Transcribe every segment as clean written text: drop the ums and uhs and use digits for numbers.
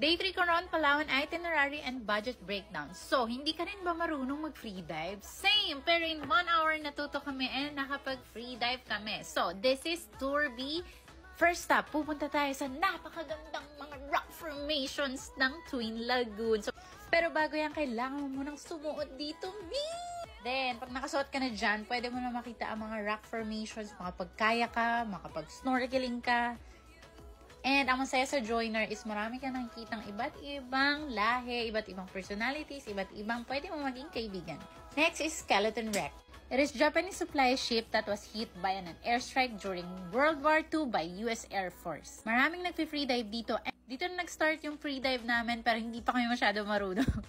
Day 3 Coron, Palawan itinerary and budget breakdown. So, hindi ka rin ba marunong mag-free dive? Same! Pero in 1 hour natuto kami and nakapag-free dive kami. So, this is Tour B. First stop, pupunta tayo sa napakagandang mga rock formations ng Twin Lagoon. So, pero bago yan, kailangan mo munang sumuot dito, Then, pag nakasuot ka na dyan, pwede mo na makita ang mga rock formations, makapagkaya ka, makapag-snorkeling ka. And ang masaya sa joiner is marami ka nakikitang iba't ibang lahi, iba't ibang personalities, iba't ibang pwede mo maging kaibigan. Next is Skeleton Wreck. It is Japanese supply ship that was hit by an airstrike during World War II by US Air Force. Maraming nagpi-free dive dito. Dito na nag-start yung free dive namin pero hindi pa kami masyado marunong.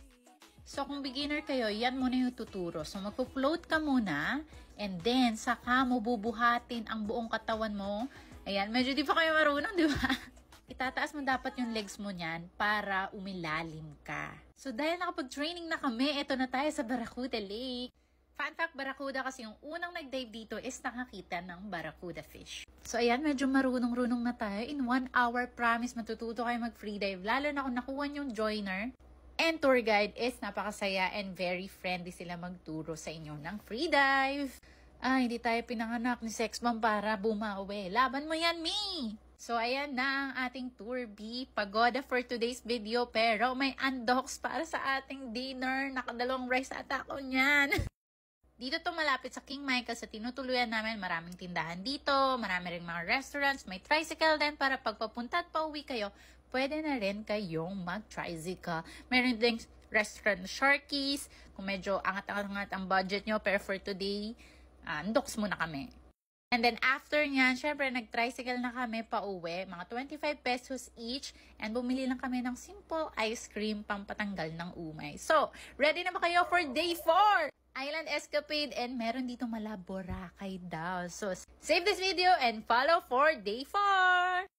So kung beginner kayo, yan muna yung tuturo. So magpo-float ka muna and then saka mo bubuhatin ang buong katawan mo. Ayan, medyo di pa kayo marunong, di ba? Itataas mo dapat yung legs mo niyan para umilalim ka. So dahil nakapag-training na kami, eto na tayo sa Barracuda Lake. Fun fact, Barracuda kasi yung unang nag-dive dito is nakakita ng Barracuda fish. So ayan, medyo marunong-runong na tayo. In 1 hour, promise, matututo kayo mag-free dive. Lalo na kung nakuha yung joiner. And tour guide is napakasaya and very friendly sila magturo sa inyo ng free dive. Hindi tayo pinanganak ni Sex Bomb para bumawi. Laban mo yan, me! So, ayan na ang ating Tour B. Pagoda for today's video. Pero may undocs para sa ating dinner. Nakadalawang rice ata ako niyan. Dito to malapit sa King Michael sa tinutuluyan namin. Maraming tindahan dito. Marami ring mga restaurants. May tricycle din para pagpapunta at pauwi kayo. Pwede na rin kayong mag-tricycle. Meron din restaurant Sharkies. Kung medyo angat-angat ang budget nyo. Pero for today, undocs muna kami. And then after nyan, syempre nag-tricycle na kami pa uwi. Mga 25 pesos each. And bumili lang kami ng simple ice cream pang patanggal ng umay. So, ready na ba kayo for day 4? Island Escapade and meron dito Boracay daw. So, save this video and follow for day 4!